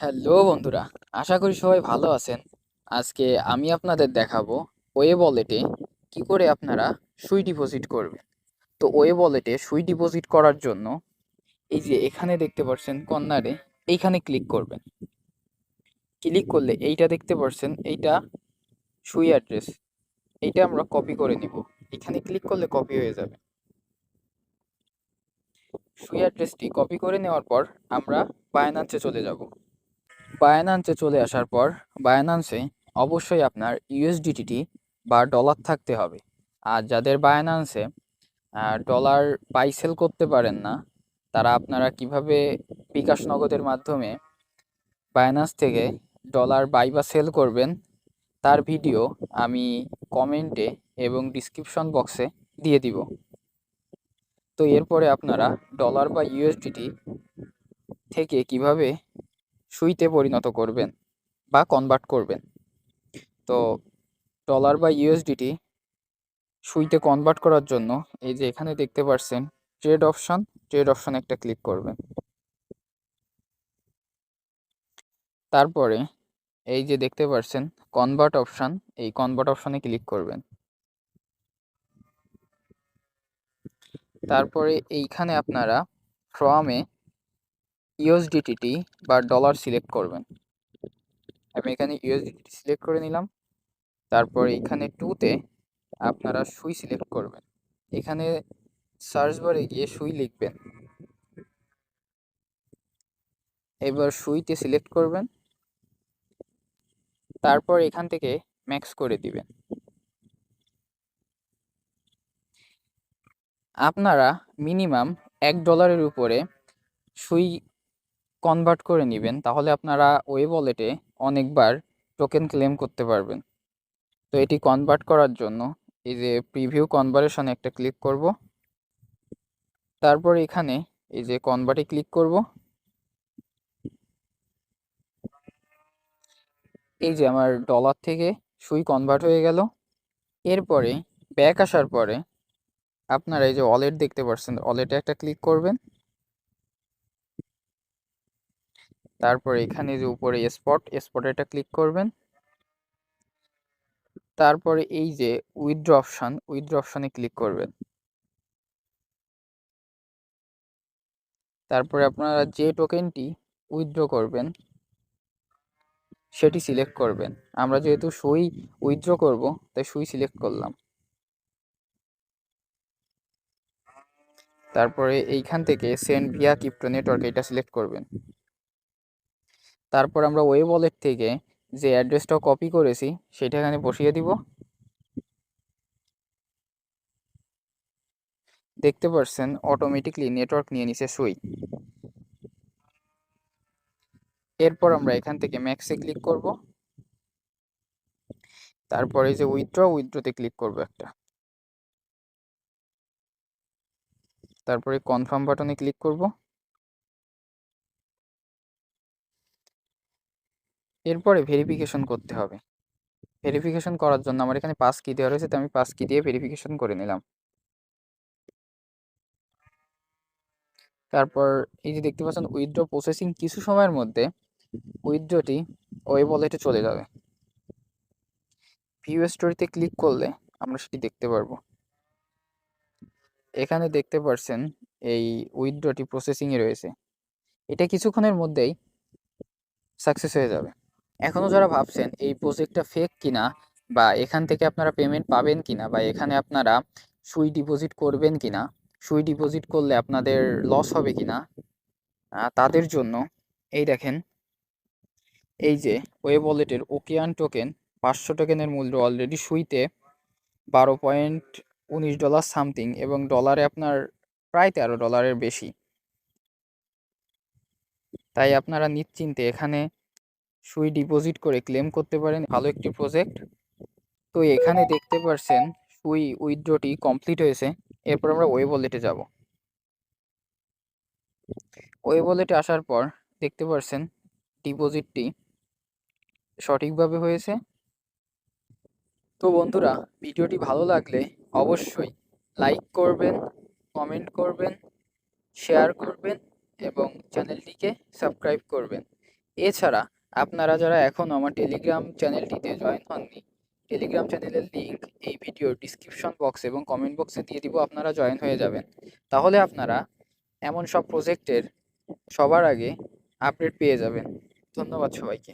Hello বন্ধুরা, আশা করি সবাই ভালো আছেন। আজকে আমি আপনাদের দেখাবো ওয়েব ওয়ালেটে কি করে আপনারা সুই ডিপোজিট করবেন। তো ওয়েব ওয়ালেটে সুই ডিপোজিট করার জন্য এই যে এখানে দেখতে পাচ্ছেন কর্নারে এইখানে ক্লিক করবেন। ক্লিক করলে এইটা দেখতে পাচ্ছেন, এইটা সুই অ্যাড্রেস, এইটা আমরা কপি করে নিব। এখানে ক্লিক করলে কপি হয়ে যাবে। সুই অ্যাড্রেসটি কপি করে নেওয়ার পর আমরা বায়নান্সে চলে যাব। বায়নান্সে চলে আসার পর বায়নান্সে অবশ্যই আপনার ইউএসডিটি বা ডলার থাকতে হবে। আর যাদের বায়নান্সে ডলার বাই সেল করতে পারেন না, তারা আপনারা কিভাবে বিকাশ নগদের মাধ্যমে বায়নান্স থেকে ডলার বাই বা সেল করবেন তার ভিডিও আমি কমেন্টে এবং ডিসক্রিপশন বক্সে দিয়ে দিব। তো এরপরে আপনারা ডলার বা ইউএসডিটি থেকে কিভাবে সুইতে পরিণত করবেন বা কনভার্ট করবেন। তো ডলার বা ইউএসডিটি সুইতে কনভার্ট করার জন্য এই যে এখানে দেখতে পাচ্ছেন ট্রেড অপশন একটা ক্লিক করবেন। তারপরে এই যে দেখতে পাচ্ছেন কনভার্ট অপশন, এই কনভার্ট অপশনে ক্লিক করবেন। তারপরে এইখানে আপনারা ফ্রমে ইউএসডিটি বা ডলার সিলেক্ট করবেন। আমি এখানে ইউএসডিটি সিলেক্ট করে নিলাম। তারপরে এখানে টুতে আপনারা সুই সিলেক্ট করবেন। এখানে সার্চ বারে গিয়ে সুই লিখবেন। এবার সুইতে সিলেক্ট করবেন। তারপর এখান থেকে ম্যাক্স করে দিবেন। আপনারা মিনিমাম $1 উপরে সুই কনভার্ট করে নেবেন, তাহলে আপনারা ওয়েব ওয়ালেটে অনেকবার টোকেন ক্লেম করতে পারবেন। তো এটি কনভার্ট করার জন্য এই যে প্রিভিউ কনভার্সনে একটা ক্লিক করব। তারপর এখানে এই যে কনভার্টে ক্লিক করব। এই যে আমার ডলার থেকে সুই কনভার্ট হয়ে গেল। এরপরে ব্যাক আসার পরে আপনারা এই যে ওয়ালেট দেখতে পাচ্ছেন, ওয়ালেটে একটা ক্লিক করবেন। তারপরে এখানে যে উপরে স্পটে একটা ক্লিক করবেন। তারপরে এই যে উইথড্র অপশনে ক্লিক করবেন। তারপরে আপনারা যে টোকেনটি উইথড্র করবেন সেটি সিলেক্ট করবেন। আমরা যেহেতু সুই উইথড্র করব তাই সুই সিলেক্ট করলাম। তারপরে এইখান থেকে সেন্ড ভিয়া ক্রিপ্টো নেটওয়ার্ক এটা সিলেক্ট করবেন। তারপর আমরা ওয়েব ওয়ালেট থেকে যে অ্যাড্রেসটা কপি করেছি সেটা এখানে বসিয়ে দিব। দেখতে পাচ্ছেন অটোমেটিকলি নেটওয়ার্ক নিয়ে নিছে সুই। এরপর আমরা এখান থেকে ম্যাক্সে ক্লিক করব। তারপরে যে উইথড্রতে ক্লিক করব একটা। তারপরে কনফার্ম বাটনে ক্লিক করব। এরপরে ভেরিফিকেশন করতে হবে। ভেরিফিকেশন করার জন্য আমার এখানে পাস কি দেওয়া রয়েছে, তো আমি পাস কি দিয়ে ভেরিফিকেশন করে নিলাম। তারপর এই যে দেখতে পাচ্ছেন উইথড্র প্রসেসিং, কিছু সময়ের মধ্যে উইথড্রটি ওয়েব ওয়ালেটে চলে যাবে। ভিউ স্টোরিতে ক্লিক করলে আমরা সেটি দেখতে পারবো। এখানে দেখতে পাচ্ছেন এই উইথড্রটি প্রসেসিংয়ে রয়েছে। এটা কিছুক্ষণের মধ্যেই সাকসেস হয়ে যাবে। এখনও যারা ভাবছেন এই প্রজেক্টটা ফেক কিনা, বা এখান থেকে আপনারা পেমেন্ট পাবেন কিনা, বা এখানে আপনারা সুই ডিপোজিট করবেন কিনা, সুই ডিপোজিট করলে আপনাদের লস হবে কিনা, তাদের জন্য এই দেখেন, এই যে ওয়েব ওয়ালেটের ওকেয়ান টোকেন 500 টোকেনের মূল্য অলরেডি সুইতে $12.19 সামথিং, এবং ডলারে আপনার প্রায় $13 বেশি। তাই আপনারা নিশ্চিন্তে এখানে সুই ডিপোজিট করে ক্লেম করতে পারেন। ভালো একটি প্রজেক্ট। তো এখানে দেখতে পাচ্ছেন সুই উইথড্রটি কমপ্লিট হয়েছে। এরপর আমরা ওয়েব ওয়ালেটে যাব। ওয়েব ওয়ালেটে আসার পর দেখতে পাচ্ছেন ডিপোজিটটি সঠিকভাবে হয়েছে। তো বন্ধুরা, ভিডিওটি ভালো লাগলে অবশ্যই লাইক করবেন, কমেন্ট করবেন, শেয়ার করবেন এবং চ্যানেলটিকে সাবস্ক্রাইব করবেন। এছাড়া আপনারা যারা এখনও আমার টেলিগ্রাম চ্যানেলটিতে জয়েন হননি, টেলিগ্রাম চ্যানেলের লিঙ্ক এই ভিডিওর ডিসক্রিপশন বক্স এবং কমেন্ট বক্সে দিয়ে দিব, আপনারা জয়েন হয়ে যাবেন। তাহলে আপনারা এমন সব প্রজেক্টের সবার আগে আপডেট পেয়ে যাবেন। ধন্যবাদ সবাইকে।